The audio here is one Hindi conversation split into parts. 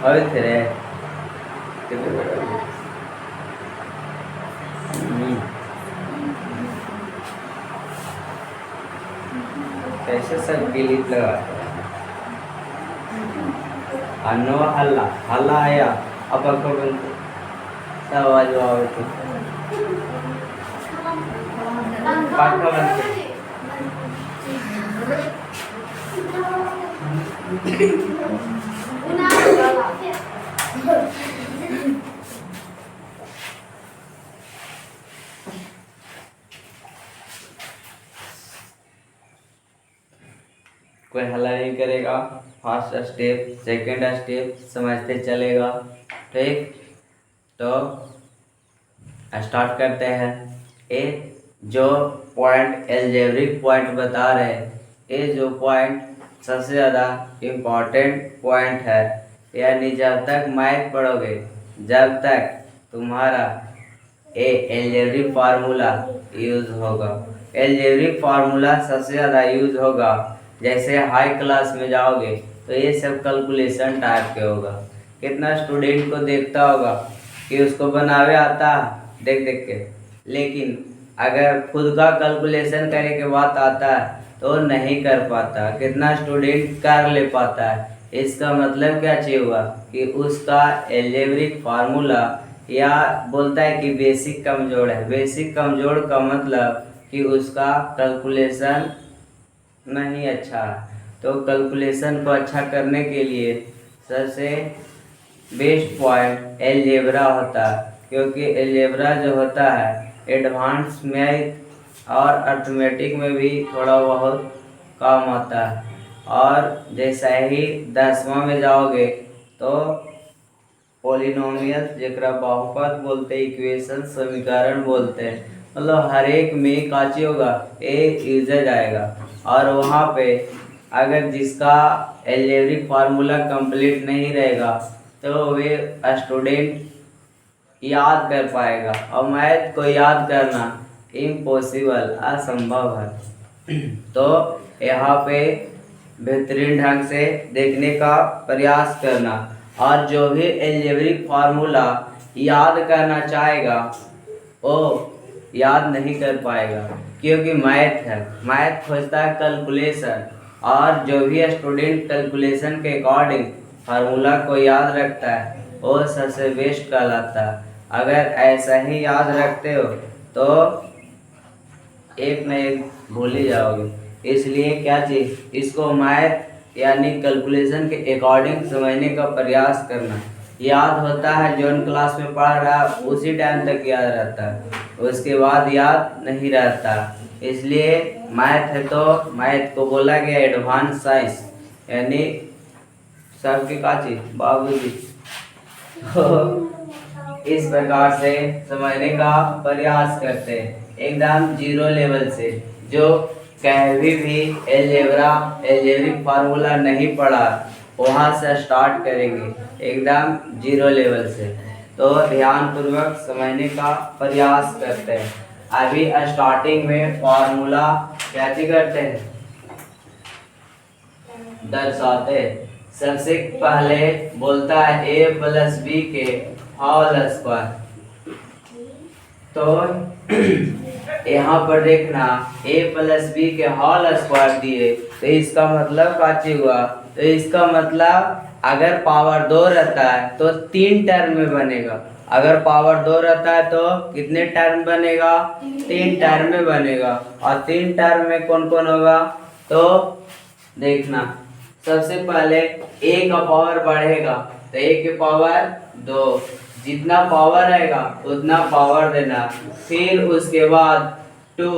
હવે थे कैसे सब क्लिप लगाते हैं। नो हल्ला हल्ला आया अब आपको बनते सब आवाज आवे तो पाखा बनते कोई हल्ला नहीं करेगा। फर्स्ट स्टेप सेकंड स्टेप समझते चलेगा। ठीक, तो स्टार्ट करते हैं। ए जो पॉइंट एल्जेब्रिक पॉइंट बता रहे हैं, ये जो पॉइंट सबसे ज़्यादा इम्पॉर्टेंट पॉइंट है। यानी जब तक मैथ पढ़ोगे, जब तक तुम्हारा ए एल्जेब्रिक फार्मूला यूज होगा। एल्जेब्रिक फार्मूला सबसे ज़्यादा यूज होगा जैसे हाई क्लास में जाओगे तो ये सब कैलकुलेशन टाइप के होगा। कितना स्टूडेंट को देखता होगा कि उसको बनावे आता देख देख के, लेकिन अगर खुद का कैलकुलेशन करने के बाद आता है तो नहीं कर पाता। कितना स्टूडेंट कर ले पाता है, इसका मतलब क्या चाहिए हुआ कि उसका एल्जेब्रिक फार्मूला या बोलता है कि बेसिक कमज़ोर है। बेसिक कमज़ोर का मतलब कि उसका कैलकुलेशन नहीं अच्छा है। तो कैलकुलेशन को अच्छा करने के लिए सबसे बेस्ट पॉइंट एलजेब्रा होता है, क्योंकि एलजेब्रा जो होता है एडवांस मैथ और अर्थमेटिक में भी थोड़ा बहुत काम आता है। और जैसा ही 10वां में जाओगे तो पॉलिनोमियल जेकरा बहुपद बोलते हैं, इक्वेशन समीकरण बोलते हैं, मतलब हर एक में काची होगा एक यूजर जाएगा। और वहाँ पे अगर जिसका एल्जेब्रिक फार्मूला कंप्लीट नहीं रहेगा तो वे स्टूडेंट याद कर पाएगा, और मैथ को याद करना इम्पॉसिबल असंभव है। तो यहाँ पे बेहतरीन ढंग से देखने का प्रयास करना, और जो भी एल्जेब्रिक फार्मूला याद करना चाहेगा वो याद नहीं कर पाएगा, क्योंकि मैथ है। मैथ खोजता है कैलकुलेशन, और जो भी स्टूडेंट कैलकुलेशन के अकॉर्डिंग फार्मूला को याद रखता है वो सबसे बेस्ट कहलाता है। अगर ऐसा ही याद रखते हो तो एक न एक भूल ही जाओगे। इसलिए क्या चीज़, इसको मैथ यानी कैलकुलेशन के अकॉर्डिंग समझने का प्रयास करना। याद होता है जो क्लास में पढ़ रहा उसी टाइम तक याद रहता है, उसके बाद याद नहीं रहता। इसलिए मैथ है तो मैथ को बोला गया एडवांस साइंस, यानी सबके का चीज बाबूजी। इस प्रकार से समझने का प्रयास करते हैं एकदम जीरो लेवल से। जो कभी भी एल्जेब्रिक फार्मूला नहीं पढ़ा वहाँ से स्टार्ट करेंगे एकदम जीरो लेवल से। तो ध्यानपूर्वक समझने का प्रयास करते हैं। अभी स्टार्टिंग में फार्मूला क्या करते हैं, दर्शाते हैं। सबसे पहले बोलता है a प्लस बी के होल स्क्वायर। तो यहाँ पर देखना a प्लस बी के होल स्क्वायर दिए तो इसका मतलब क्या हुआ, तो इसका मतलब अगर पावर 2 रहता है तो 3 टर्म में बनेगा। अगर पावर 2 रहता है तो कितने टर्म बनेगा, 3 टर्म में बनेगा। और 3 टर्म में कौन कौन होगा, तो देखना सबसे पहले a का पावर बढ़ेगा तो a के पावर 2, जितना पावर रहेगा उतना पावर देना। फिर उसके बाद 2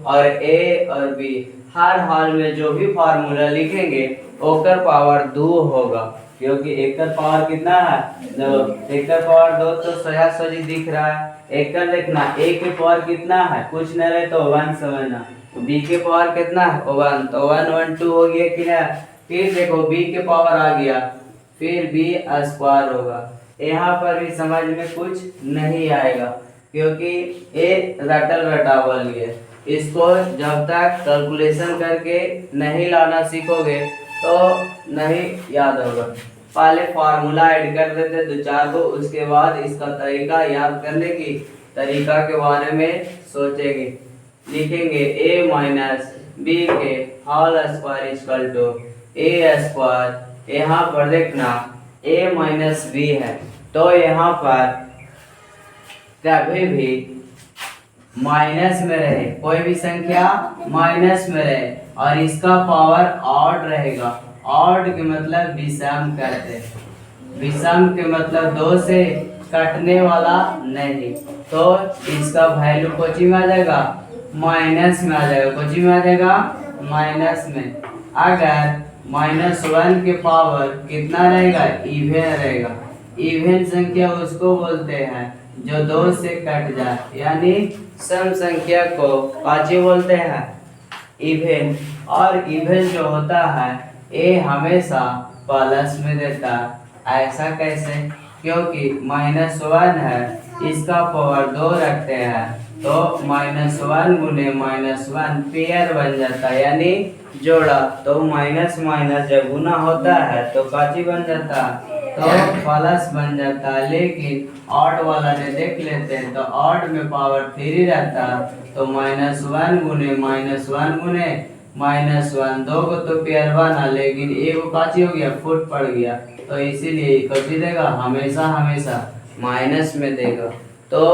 और a और b, हर हाल में जो भी फार्मूला लिखेंगे ओकर पावर 2 होगा, क्योंकि एक का पावर कितना है 2, एक का पावर 2 तो सोजी दिख रहा है। एक का देखना a के पावर कितना है, कुछ नहीं रहे तो 1 समझना। b के पावर कितना है 1, तो 1 1 2 हो गया कि नहीं। फिर देखो b के पावर आ गया, फिर b स्क्वायर होगा। यहाँ पर भी समझ में कुछ नहीं आएगा, क्योंकि ये रटल रटावल है। इसको जब तक कैलकुलेशन करके नहीं लाना सीखोगे तो नहीं याद होगा। पहले फार्मूला ऐड कर देते दो चार को, उसके बाद इसका तरीका याद करने की तरीका के बारे में सोचेंगे। लिखेंगे a माइनस बी के whole square equal to a square. यहाँ पर देखना a माइनस बी है, तो यहाँ पर कभी भी माइनस में रहे, कोई भी संख्या माइनस में रहे और इसका पावर ऑड रहेगा। ऑड के मतलब विषम करते हैं, विषम के मतलब दो से कटने वाला नहीं, तो इसका वैल्यू कोची में आ जाएगा, माइनस में आ जाएगा। कोची में आ जाएगा, माइनस में। अगर -1 के पावर कितना रहेगा, इवन रहेगा। इवन संख्या उसको बोलते हैं जो दो से कट जाए, यानी सम संख्या को काची बोलते हैं, इवन। और इवन जो होता है ये हमेशा प्लस में देता है। ऐसा कैसे, क्योंकि -1 है, इसका पावर 2 रखते हैं, तो -1 गुने -1 पेयर बन जाता है, यानी जोड़ा। तो माइनस माइनस जब गुना होता है तो काची बन जाता है, तो प्लस बन जाता है। लेकिन ऑड वाला ने देख लेते हैं, तो ऑड में पावर 3 रहता है, तो -1 गुने -1 गुने -1, दो को तो पेयर बना, लेकिन एक को काची हो गया, फुट पड़ गया, तो इसीलिए कभी देगा, हमेशा हमेशा माइनस में देगा। तो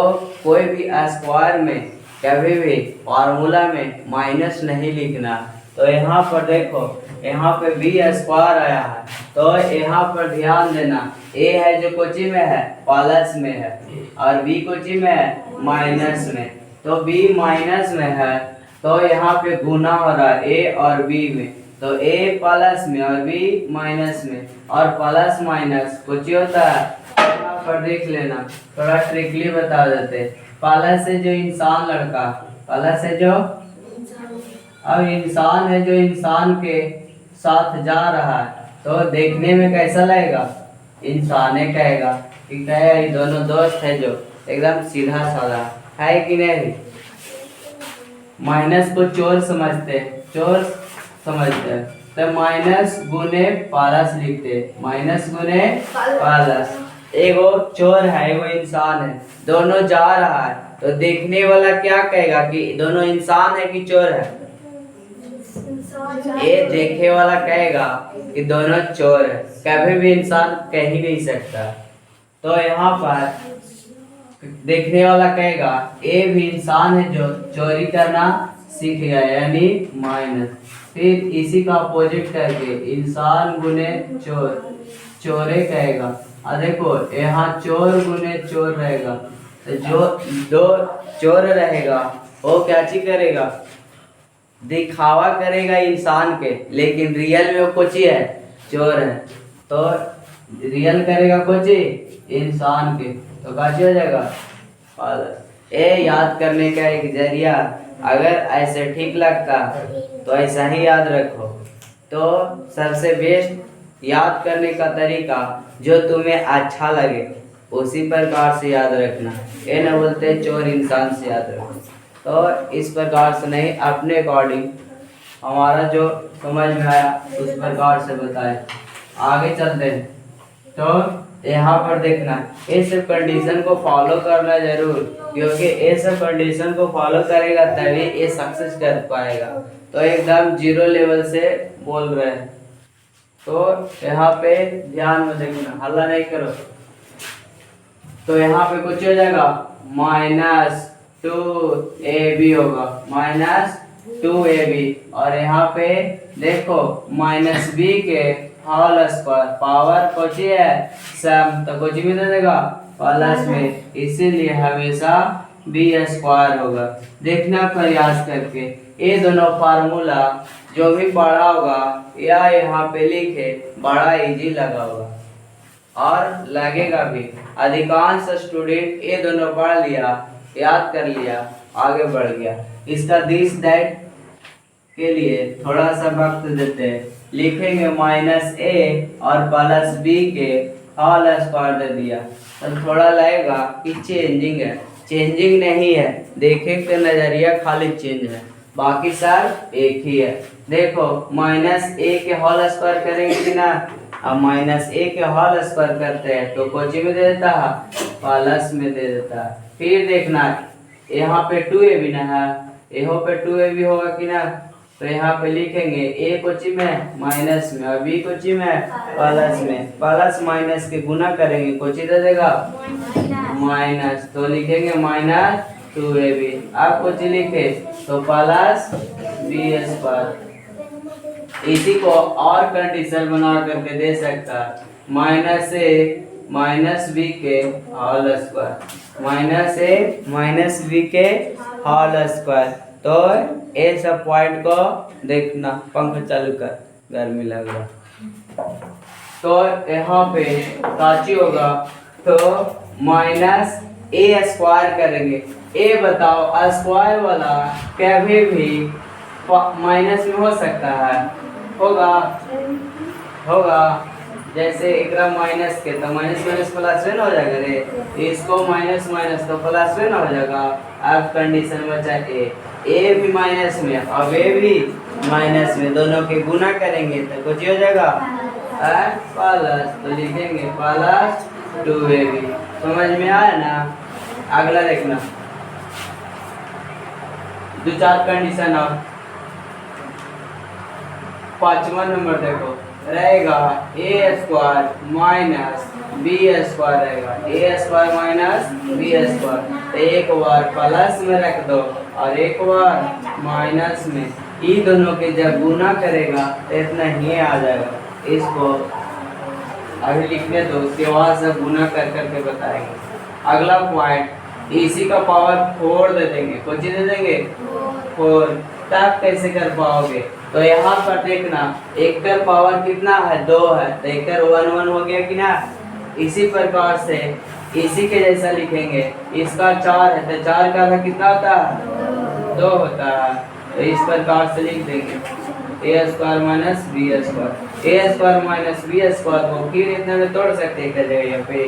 कोई भी स्क्वायर में कभी भी फार्मूला में माइनस नहीं लिखना। तो यहाँ पर देखो, यहाँ पे बी स्क्वायर आया है, तो यहाँ पर ध्यान देना, ए है जो कोची में है, प्लस में है, और बी कोची में है, माइनस में। तो बी माइनस में है, तो यहाँ पे गुना हो रहा है ए और बी में, तो ए प्लस में और बी माइनस में, और प्लस माइनस कुछ होता है। यहाँ पर देख लेना, थोड़ा ट्रिकली बता देते। प्लस है जो इंसान लड़का, प्लस है जो, अब इंसान है जो इंसान के साथ जा रहा है, तो देखने में कैसा लगेगा, इंसान है कहेगा कि कहेगा ये दोनों दोस्त है, जो एकदम सीधा साधा है कि नहीं। माइनस को चोर समझते, चोर समझते हैं, तो माइनस गुने प्लस लिखते, माइनस गुने प्लस। एगो चोर है, एगो इंसान है, दोनों जा रहा है, तो देखने वाला क्या कहेगा कि दोनों इंसान है कि चोर है, ये देखे वाला कहेगा कि दोनों चोर है। कभी भी इंसान कह ही नहीं सकता, तो यहाँ पर देखने वाला कहेगा ये भी इंसान है जो चोरी करना सीख गया, यानी माइनस। फिर इसी का अपोजिट करके इंसान गुने चोर, चोरे कहेगा। और देखो यहाँ चोर गुने चोर रहेगा, तो जो दो चोर रहेगा वो क्या चीज करेगा, दिखावा करेगा इंसान के, लेकिन रियल में वो कोची है, चोर है। तो रियल करेगा कोची, इंसान के, तो काची हो जाएगा, प्लस। ये याद करने का एक जरिया, अगर ऐसे ठीक लगता तो ऐसा ही याद रखो। तो सबसे बेस्ट याद करने का तरीका जो तुम्हें अच्छा लगे उसी प्रकार से याद रखना। ये न बोलते चोर इंसान से याद रखो, तो इस प्रकार से नहीं, अपने अकॉर्डिंग हमारा जो समझ में आया उस प्रकार से बताए। आगे चलते हैं, तो यहाँ पर देखना ये सब कंडीशन को फॉलो करना जरूर, क्योंकि ये सब कंडीशन को फॉलो करेगा तभी ये सक्सेस कर पाएगा। तो एकदम जीरो लेवल से बोल रहे हैं, तो यहाँ पे ध्यान में देखना, हल्ला नहीं करो। तो यहाँ पे कुछ हो जाएगा, -2ab होगा, -2ab। और यहाँ पे देखो -b के होल स्क्वायर, पावर कुछ है सम, तो कुछ भी दे देगा प्लस में, इसीलिए हमेशा b स्क्वायर होगा। देखना प्रयास करके, ये दोनों फार्मूला जो भी पढ़ा होगा या यहाँ पे लिखे, बड़ा इजी लगा होगा और लगेगा भी। अधिकांश स्टूडेंट ये दोनों पढ़ लिया, याद कर लिया, आगे बढ़ गया। इसका दिस दैट के लिए थोड़ा सा वक्त देते हैं, लिखेंगे -a और +b के होल स्क्वायर दे दिया, तो थोड़ा लगेगा कि चेंजिंग है, चेंजिंग नहीं है, देखे के नजरिया खाली चेंज है, बाकी सब एक ही है। देखो -a के होल स्क्वायर करेंगे कि ना, अब माइनस ए के होल स्क्वायर करते हैं तो कोची में दे देता है, प्लस में दे देता है। फिर देखना यहाँ पे 2a भी ना है, यहाँ पे 2a भी होगा कि ना, तो यहाँ पे लिखेंगे a कोची में माइनस में और b कोची में प्लस में, प्लस माइनस के गुना करेंगे कोची दे देगा माइनस, तो लिखेंगे माइनस 2ab। आप कोची लिखे तो प्लस b स्क्वायर। इसी को और कंडीशन बना करके दे सकता है, माइनस a माइनस b के whole square, minus a minus b के होल स्क्वायर। तो ये सब पॉइंट को देखना, पंखा चालू कर, गर्मी लग रहा। तो यहाँ पे काची होगा तो माइनस ए स्क्वायर करेंगे। ए बताओ स्क्वायर वाला कभी भी माइनस में हो सकता है, होगा जैसे एकरा माइनस के तो माइनस माइनस प्लस में हो जाएगा रे, इसको माइनस माइनस तो प्लस में हो जाएगा। अब कंडीशन बचा ए भी माइनस में और ए भी माइनस में, दोनों के गुना करेंगे तो कुछ हो जाएगा प्लस, तो लिखेंगे प्लस 2ab। समझ में आया ना। अगला देखना, 2-4 कंडीशन और। 5वां नंबर देखो रहेगा ए स्क्वायर माइनस बी स्क्वायर रहेगा, ए स्क्वायर माइनस बी स्क्वायर। एक बार प्लस में रख दो और एक बार माइनस में, ये दोनों के जब गुना करेगा तो इतना ही आ जाएगा। इसको अभी लिखने दो, उसके बाद सब गुना कर करके बताएंगे। अगला पॉइंट, इसी का पावर 4 दे देंगे, कुछ दे देंगे 4, तब कैसे कर पाओगे। तो यहाँ पर देखना एक का पावर कितना है 2 है, तो एक 1 1 हो गया कि ना। इसी प्रकार से इसी के जैसा लिखेंगे, इसका 4 है तो 4 का कितना होता है 2 होता है, तो इस प्रकार से लिख देंगे ए स्क्वायर माइनस बी स्क्वायर। ए स्क्वायर माइनस बी स्क्वायर को फिर इतने में तोड़ सकते हैं, कर यहाँ पे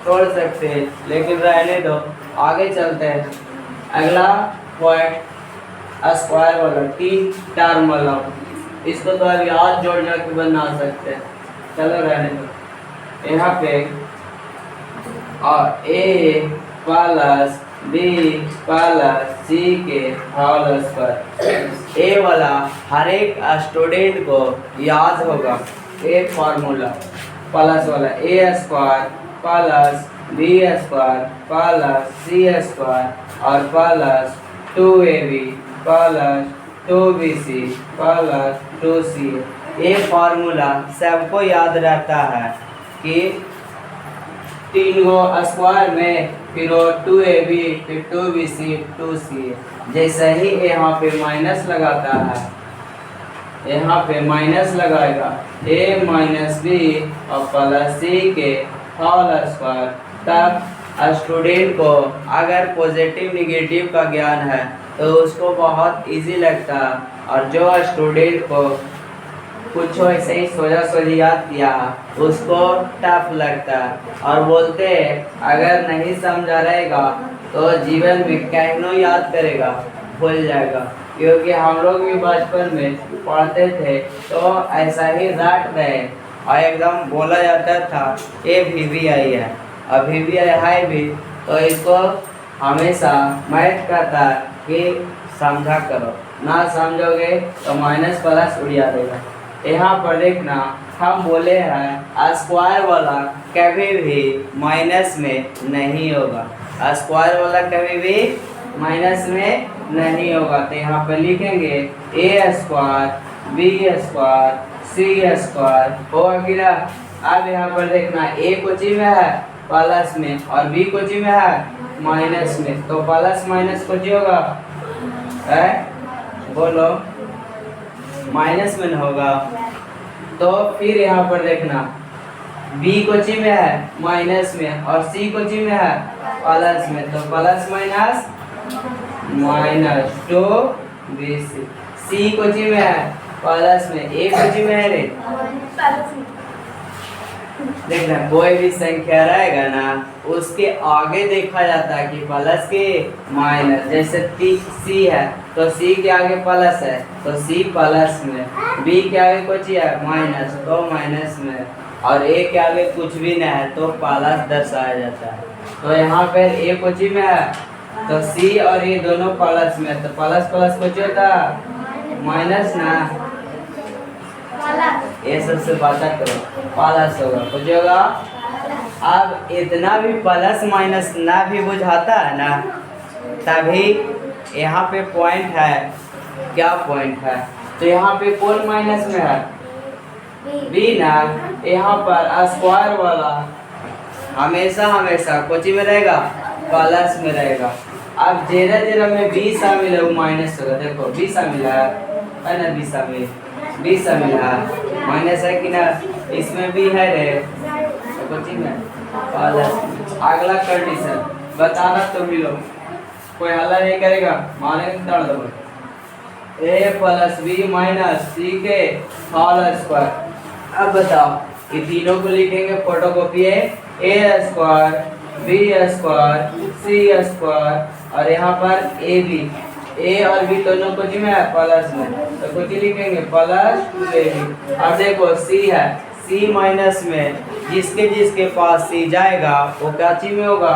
तोड़ सकते हैं, लेकिन रहने दो, आगे चलते हैं। अगला पॉइंट स्क्वायर वाला 3 टर्म वाला, इसको तो अभी आज जोड़ जोड़ के बना सकते हैं, चलो रहने दो। यहाँ पे और ए प्लस बी प्लस सी के होल स्क्वायर। ए वाला हर एक स्टूडेंट को याद होगा, एक फार्मूला प्लस वाला a square plus b square plus c square और plus 2ab plus 2bc plus 2c। ये फार्मूला सबको याद रहता है कि 3 गो स्क्वायर में फिर 2ab फिर 2bc 2c। जैसे ही यहाँ पे माइनस लगाता है, यहाँ पे माइनस लगाएगा a माइनस बी और प्लस सी के होल स्क्वायर, तब स्टूडेंट को अगर पॉजिटिव निगेटिव का ज्ञान है तो उसको बहुत इजी लगता है, और जो स्टूडेंट को कुछ ऐसे ही सोचा याद किया उसको टफ लगता है, और बोलते हैं अगर नहीं समझा रहेगा तो जीवन में कहनो याद करेगा, भूल जाएगा। क्योंकि हम लोग भी बचपन में पढ़ते थे तो ऐसा ही रट रहे और एकदम बोला जाता था ये भी आई है, अभी भी है भी, तो इसको हमेशा मैथ करता है कि समझा करो, ना समझोगे तो माइनस प्लस उड़िया देगा। यहाँ पर देखना हम बोले हैं स्क्वायर वाला कभी भी माइनस में नहीं होगा, स्क्वायर वाला कभी भी माइनस में नहीं होगा। तो यहाँ पर लिखेंगे ए स्क्वायर बी स्क्वायर सी स्क्वायर होगा कि ना। अब यहाँ पर देखना ए कोची में है प्लस में और बी कोची में है माइनस में, तो प्लस माइनस कोची होगा है, बोलो माइनस में होगा। तो फिर यहाँ पर देखना बी कोची में है माइनस में और सी कोची में है प्लस में, तो प्लस माइनस माइनस 2bc। सी कोची में है प्लस में, ए कोची में है रे देखना कोई भी संख्या रहेगा ना उसके आगे देखा जाता है कि प्लस के माइनस। जैसे सी है तो सी के आगे प्लस है तो सी प्लस में, बी के आगे कुछ है माइनस तो माइनस में, और ए के आगे कुछ भी नहीं है तो प्लस दर्शाया जाता है। तो यहाँ पर ए कुछ में है तो सी और ए दोनों प्लस में, तो प्लस प्लस कुछ होता माइनस ना, ये सबसे बात करो प्लस होगा कुछ होगा। अब इतना भी प्लस माइनस ना भी बुझाता है ना, तभी यहाँ पे पॉइंट है। क्या पॉइंट है? तो यहाँ पे कौन माइनस में है? बी ना। यहाँ पर स्क्वायर वाला हमेशा हमेशा कुछ में रहेगा प्लस में रहेगा। अब जेरा जेरा में बी शामिल है वो माइनस होगा। देखो बी शामिल है ना, बी शामिल है, माइनस है कि ना, इसमें भी है रे तो कुछ में प्लस। अगला कंडीशन बताना तो मिलो, कोई हल्ला नहीं करेगा, माने तड़ दो। ए प्लस बी माइनस सी के होल स्क्वायर। अब बताओ ये तीनों को लिखेंगे फोटोकॉपी है, ए स्क्वायर बी स्क्वायर सी स्क्वायर और यहाँ पर ए बी, ए और बी दोनों को जी में प्लस में तो कुछ लिखेंगे प्लस ए बी। अब देखो सी है, सी माइनस में, जिसके जिसके पास सी जाएगा वो क्या चीज में होगा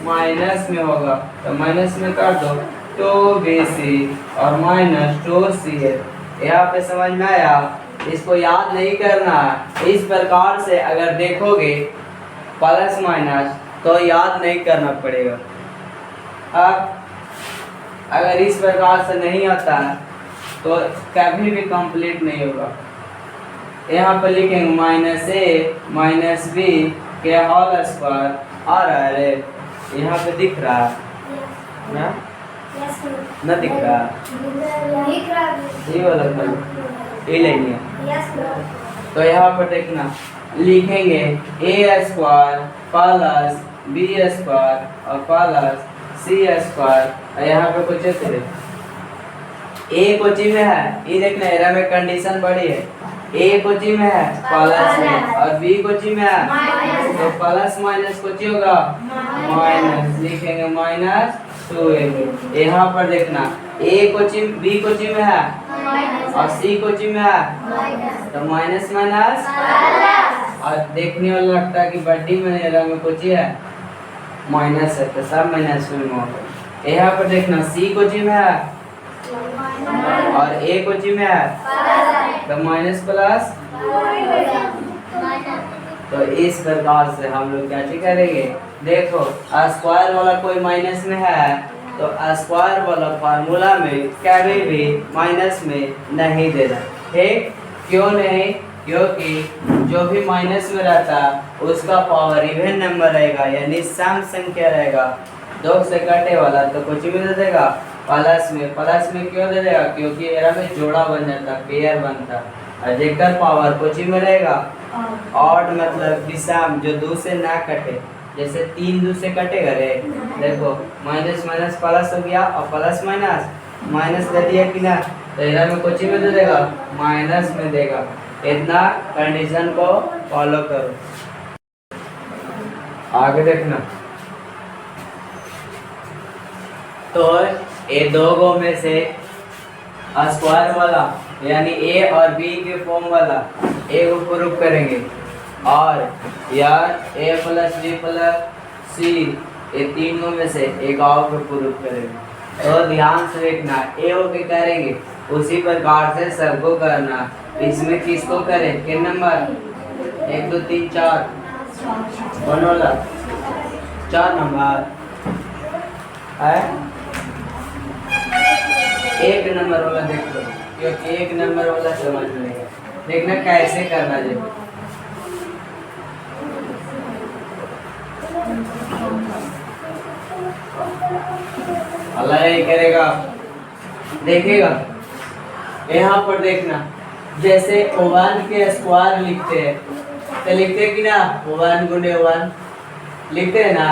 माइनस में होगा, तो माइनस में कर दो तो बी सी और माइनस टू सी है। यहाँ पे समझ में आया? इसको याद नहीं करना। इस प्रकार से अगर देखोगे प्लस माइनस तो याद नहीं करना पड़ेगा। अब अगर इस प्रकार से नहीं आता तो कभी भी कंप्लीट नहीं होगा। यहाँ पर लिखेंगे माइनस ए माइनस बी के होल स्क्वायर आ रहा है रे, यहाँ पे दिख रहा है ना? न दिख रहा ये वाला ये लेंगे। तो यहाँ पर देखना लिखेंगे ए स्क्वायर प्लस बी स्क्वायर और प्लस सी स्क्वायर, और यहाँ पे कुछ है ए कोची में है, ये देखना एरा में कंडीशन बड़ी है, ए कोची में है प्लस में और बी कोची में है तो प्लस माइनस कोची होगा माइनस, लिखेंगे माइनस टू ए। यहाँ पर देखना ए कोची बी कोची में है और सी कोची में है तो माइनस माइनस, और देखने वाला लगता है कि बड्डी में एरा में कोची है माइनस है तो सब माइनस में होगा। यहाँ पर देखना सी कोची में है और ए कोची में है तो माइनस प्लस। तो इस प्रकार से हम लोग क्या करेंगे, देखो स्क्वायर वाला कोई माइनस में है तो स्क्वायर वाला फार्मूला में कभी भी माइनस में नहीं देना। ठीक? क्यों नहीं? क्योंकि जो भी माइनस में रहता है उसका पावर इवन नंबर रहेगा, यानी सम संख्या रहेगा। दो से कटे वाला तो कुछ भी दे देगा प्लस में। प्लस में क्यों दे देगा? क्योंकि एरा में जोड़ा बन जाता, पेयर बनता, और जेकर पावर कुछ में रहेगा ऑड, मतलब विषम जो दो से ना कटे। जैसे 3 दो से कटेगा रे, देखो माइनस माइनस प्लस हो गया और प्लस माइनस माइनस दे दिया कि ना, तो एरा में कुछ में दे देगा माइनस में देगा। इतना कंडीशन को फॉलो करो। आगे देखना, तो ये दो गो में से स्क्वायर वाला यानी ए और बी के फॉर्म वाला ए को प्रूफ करेंगे, और यार ए प्लस बी प्लस सी ये तीनों में से एक और को प्रूफ करेंगे। तो ध्यान से देखना, ए ओ के करेंगे उसी प्रकार से सबको करना। इसमें किसको करें? किन नंबर 1 2 3 4 कौन वाला 4 नंबर है, 1 नंबर वाला देख लो, क्योंकि 1 नंबर वाला समझ में देखना कैसे करना है। अल्लाह ये करेगा, देखेगा। यहाँ पर देखना, जैसे 1 के स्क्वायर लिखते हैं तो लिखते हैं कि ना 1 गुने 1 लिखते हैं ना,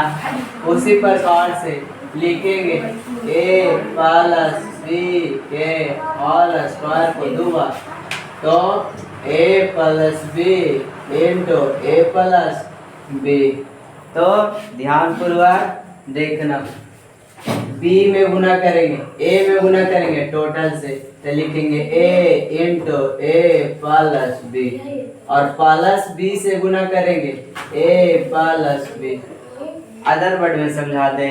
उसी प्रकार से लिखेंगे ए प्लस बी के होल स्क्वायर को 2 बार तो ए प्लस बी इंटू ए प्लस बी। तो ध्यानपूर्वक देखना, बी में गुना करेंगे, ए में गुना करेंगे टोटल से, तो लिखेंगे ए इंटू ए प्लस बी, और प्लस बी से गुना करेंगे ए प्लस बी। अदर वर्ड में समझा दे,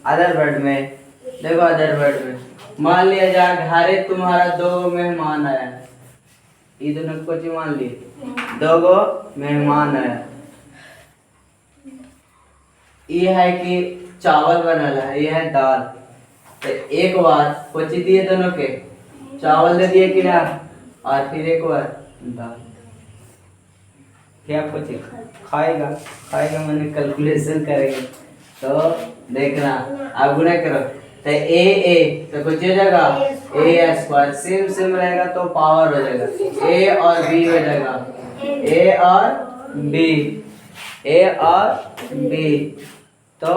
अदर वर्ड में देखो, अदर वर्ड में मान लिया जा घरे तुम्हारा 2 मेहमान आया, ये दोनों को मान लिए 2 मेहमान आया। ये है कि चावल बनल है, ये है दाल, तो एक बार कोची दिए दोनों के, चावल दे दिए कि ना, और फिर एक बार दाल, क्या कोची खाएगा, खाएगा मैंने कैलकुलेशन करेंगे। तो देखना अब गुना करो, तो ए तो कुछ हो जाएगा ए स्क्वायर, सेम सेम रहेगा तो पावर हो जाएगा, ए और बी हो जाएगा, ए और बी, ए और बी। तो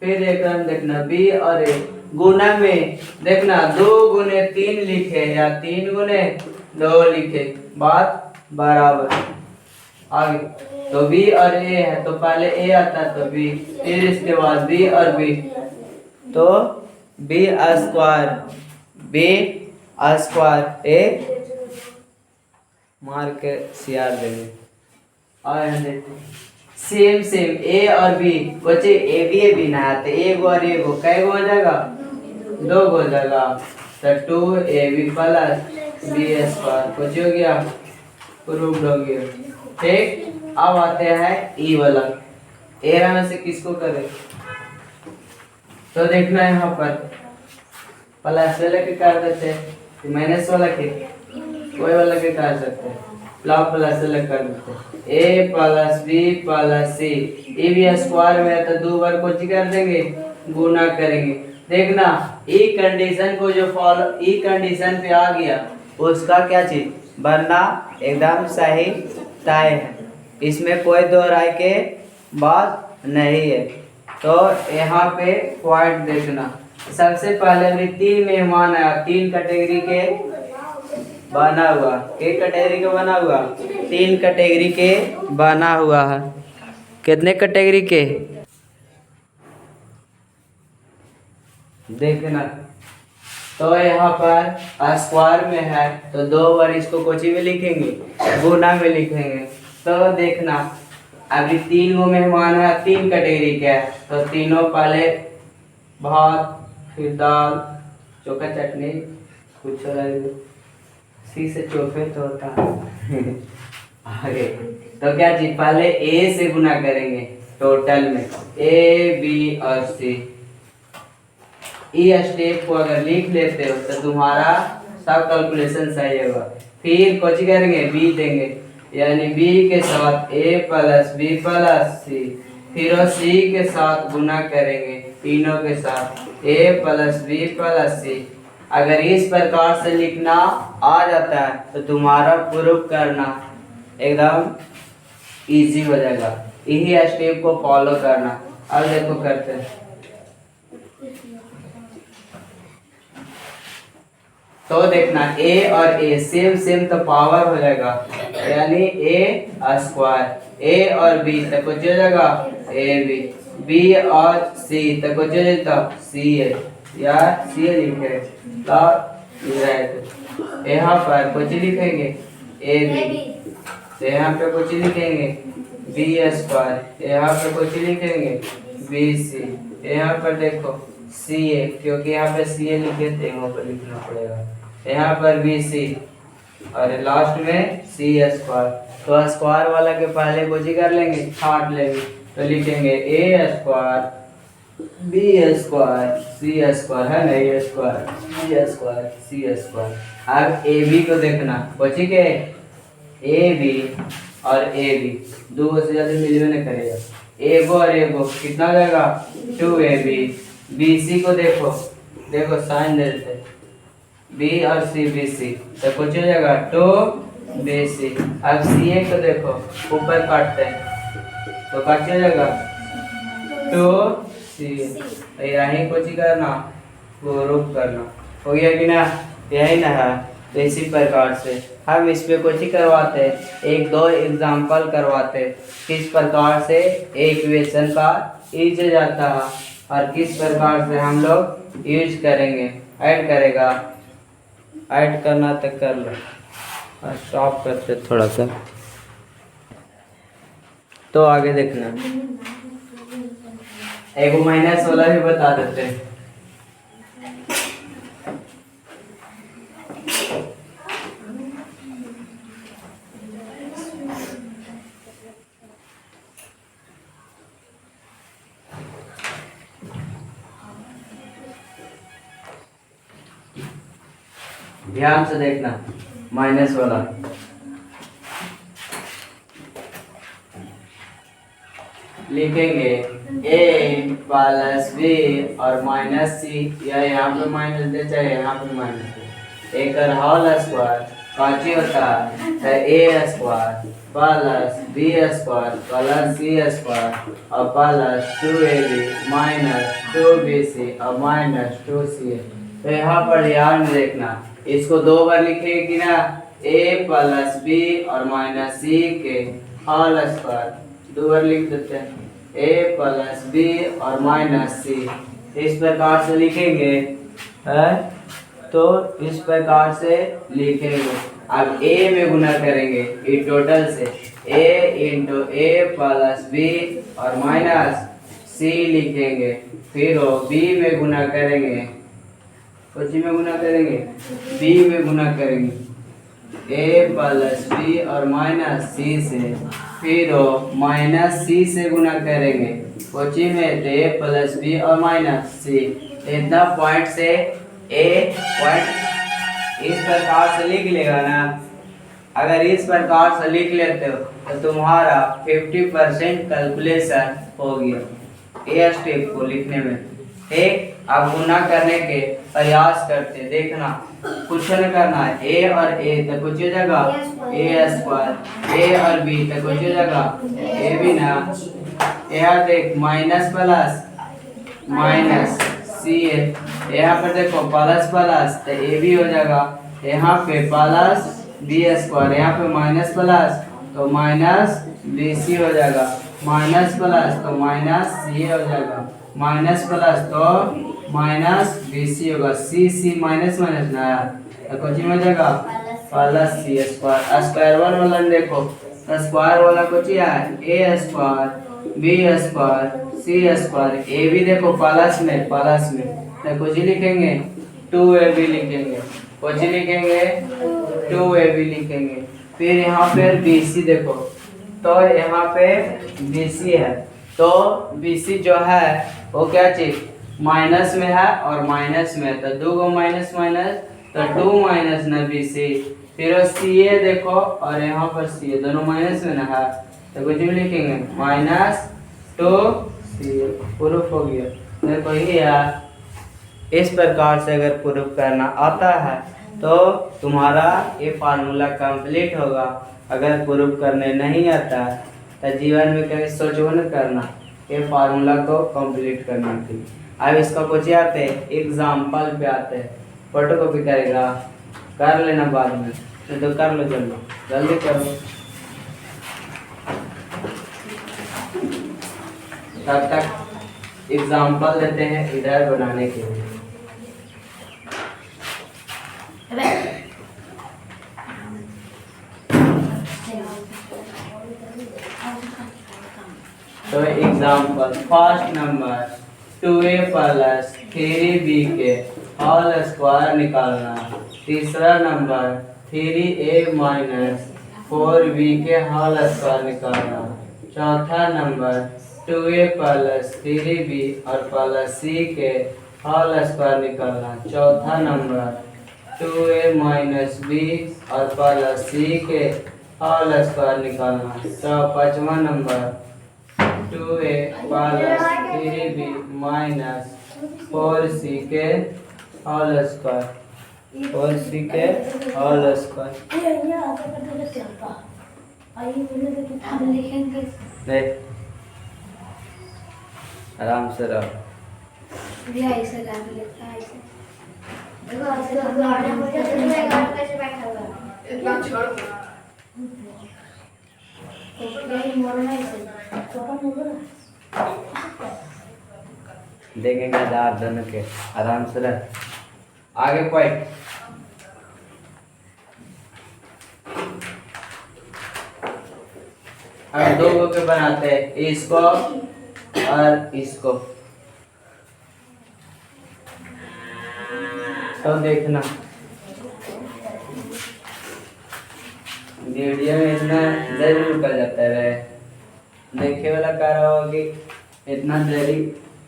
फिर देखना बी और ए गुना में देखना 2 गुने 3 लिखे या 3 गुने 2 लिखे, बात बराबर। आगे तो बी और ए है तो पहले ए आता है तो बी, फिर इसके बाद बी और बी, तो बी स्क्वायर, बी स्क्वायर ए मार के सीआर देंगे। और सेम सेम ए और बी, बच्चे ए बी ना आते, एक और एक हो, कै गो हो जाएगा 2 हो जाएगा, तो 2ab प्लस बी स्क्वायर कुछ हो गया, प्रूव्ड हो गया। ठीक, अब आते हैं ई वाला, एरा में से किसको करें, तो देखना है यहाँ पर प्लस वाला के कर देते हैं, माइनस वाला के कोई वाला के कर सकते हैं, प्लस वाला कर देते हैं, a plus b plus c, a b square में तो 2 बार कुछ कर देंगे, गुना करेंगे। देखना ई कंडीशन को जो फॉलो, ई कंडीशन पे आ गया उसका क्या चीज बनना एकदम सही तय है, इसमें कोई दो राय के बात नहीं है। तो यहाँ पे पॉइंट देखना, सबसे पहले भी 3 मेहमान आया, 3 कैटेगरी के बना हुआ, एक कैटेगरी के बना हुआ, 3 कैटेगरी के बना हुआ है। कितने कैटेगरी के देखना, तो यहाँ पर स्क्वायर में है तो 2 बार इसको कोची में लिखेंगे, गुना में लिखेंगे। तो देखना अभी 3 गो मेहमान है, 3 कैटेगरी के है, तो तीनों पहले भात, फिर दाल, चोखा चटनी, कुछ सी से चोखे तो होता है आगे तो क्या चीज पहले ए से गुना करेंगे टोटल में, ए बी और सी। ये स्टेप को अगर लिख लेते हो तो तुम्हारा सब कैलकुलेशन सही होगा। फिर कुछ करेंगे बी देंगे, यानी बी के साथ ए प्लस बी प्लस सी, फिर सी के साथ गुना करेंगे तीनों के साथ, ए प्लस बी प्लस सी। अगर इस प्रकार से लिखना आ जाता है तो तुम्हारा प्रूफ करना एकदम इजी हो जाएगा। यही स्टेप को फॉलो करना। अब देखो करते हैं, तो देखना ए और ए सेम सेम तो पावर हो जाएगा, यानी ए स्क्वायर, ए और बी तो कुछ हो जाएगा ए बी, बी और सी तो कुछ हो जाता सी ए, या सी ए लिखे तो यहाँ पर कुछ लिखेंगे ए बी, तो यहाँ पे कुछ लिखेंगे बी स्क्वायर, यहाँ पे कुछ लिखेंगे बी सी, यहाँ पर देखो सी ए, क्योंकि यहाँ पे सी ए लिखे थे यहाँ पर लिखना पड़ेगा, यहाँ पर बी सी और लास्ट में सी स्क्वायर। तो स्क्वायर वाला के पहले कुछ कर लेंगे, छाट लेंगे, तो लिखेंगे ए स्क्वायर बी स्क्वायर सी स्क्वायर, है ना, ए स्क्वायर बी स्क्वायर सी स्क्वायर। अब ए बी को देखना, बची के ए बी और ए बी दो से ज्यादा मिलवे नहीं करेगा, एगो और एगो कितना जाएगा 2ab। बी सी को देखो, देखो साइन दे देते बी और सी, बी सी तो कुछ हो जाएगा 2bc। अब सी ए को देखो ऊपर काटते हैं तो कुछ हो जाएगा 2c, यही कुछ करना वो रूप करना, हो गया कि ना, यही ना है। तो इसी प्रकार से हम इस पे कुछ ही करवाते हैं, एक दो एग्जाम्पल करवाते हैं किस प्रकार से एक इक्वेशन का यूज जाता है और किस प्रकार से हम लोग यूज करेंगे। ऐड करेगा, ऐड करना तो कर लो और स्टॉप करते थोड़ा सा। तो आगे देखना, एक माइनस वाला भी बता देते हैं। ध्यान से देखना, माइनस वाला लिखेंगे a प्लस b और माइनस सी, या यहाँ पे माइनस दे चाहे यहाँ पे माइनस दे, एक होल स्क्वायर काची होता है a square plus b square plus c square और प्लस 2ab माइनस 2bc और माइनस 2ca। तो यहाँ पर ध्यान में देखना, इसको दो बार लिखेंगे कि ना, a प्लस b और माइनस c के होल स्क्वायर, दो बार लिख देते हैं a प्लस b और माइनस c, इस प्रकार से लिखेंगे है। तो इस प्रकार से लिखेंगे। अब a में गुना करेंगे ये टोटल से, a into a plus b और माइनस c लिखेंगे, फिर वो b में गुना करेंगे, कुछ में गुना करेंगे b में गुना करेंगे a प्लस b और माइनस c से, फिर माइनस c से गुना करेंगे कोची में तो a प्लस b और माइनस c। इतना पॉइंट से a पॉइंट इस प्रकार से लिख लेगा ना। अगर इस प्रकार से लिख लेते हो तो तुम्हारा 50% कैलकुलेशन हो गया ए स्टेप को लिखने में। ठीक, अब गुना करने के प्रयास करते, देखना कुछ न करना है, a और a तो कुछ हो जाएगा a स्क्वायर, a और b तो कुछ हो जाएगा a भी ना। यहाँ देख माइनस प्लस माइनस c है, यहाँ पर देखो प्लस प्लस तो a भी हो जाएगा, यहाँ पे प्लस b स्क्वायर, यहाँ पे माइनस प्लस तो माइनस bc हो जाएगा, माइनस प्लस तो माइनस c हो जाएगा, माइनस प्लस तो माइनस bc होगा, c माइनस माइनस ना तो कुछ हो जाएगा प्लस c स्क्वायर। स्क्वायर वाला देखो, स्क्वायर वाला कुछ है a square b square c square, a भी देखो प्लस में तो कुछ लिखेंगे 2ab लिखेंगे, कुछ लिखेंगे 2ab लिखेंगे। फिर यहाँ पे bc देखो, तो यहाँ पे bc है, तो bc जो है वो क्या चीज माइनस में है और माइनस में, तो दो गो माइनस माइनस तो 2 माइनस ना bc। फिर सी ए देखो और यहाँ पर सी ए दोनों माइनस में ना है, तो कुछ भी लिखेंगे माइनस 2c, प्रूफ हो गया। देखो ये यार, इस प्रकार से अगर प्रूफ करना आता है तो तुम्हारा ये फार्मूला कंप्लीट होगा। अगर प्रूफ करने नहीं आता तो जीवन में कभी सोचो न करना ये फार्मूला को कंप्लीट करने के लिए। अब इसका कुछ आते एग्जाम्पल पे आते हैं, फोटो कॉपी करेगा कर लेना बाद में, तो कर लो जल्दी करो, तब तक एग्जाम्पल देते हैं इधर बनाने के लिए। तो example first number 2a plus 3b के होल स्क्वायर निकालना। तीसरा नंबर 3a माइनस 4b के होल स्क्वायर निकालना। चौथा नंबर 2a प्लस 3b और प्लस c के होल स्क्वायर निकालना। चौथा नंबर 2a माइनस b और प्लस c के होल स्क्वायर निकालना। पाँचवा number 2a plus 3b minus 4c के होल स्क्वायर, 4c के होल स्क्वायर। देख आराम से रहो। इतना छोड़ देखेंगे दार दोनों के आराम से रह आगे पॉइंट हम दो को के बनाते हैं इसको और इसको तो देखना वीडियो में इतना जरूर कर जाता है देखे वाला कह रहा हो कि इतना जल्दी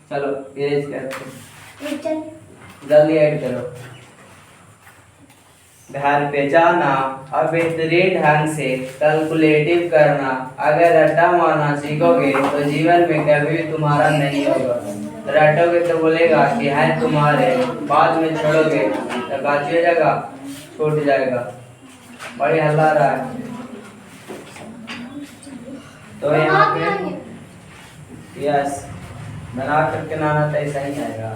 चलो इरेज करते जल्दी ऐड करो घर पे जाना और बेहतरीन ढंग से कैलकुलेटिव करना अगर रट्टा मारना सीखोगे तो जीवन में कभी भी तुम्हारा नहीं होगा रटोगे तो बोलेगा कि है तुम्हारे बाद में छोड़ोगे तो काची जगह छूट जाएगा बड़ी हल्ला रहा है तो यहाँ पे यस बना करके नाना तो ऐसा ही आएगा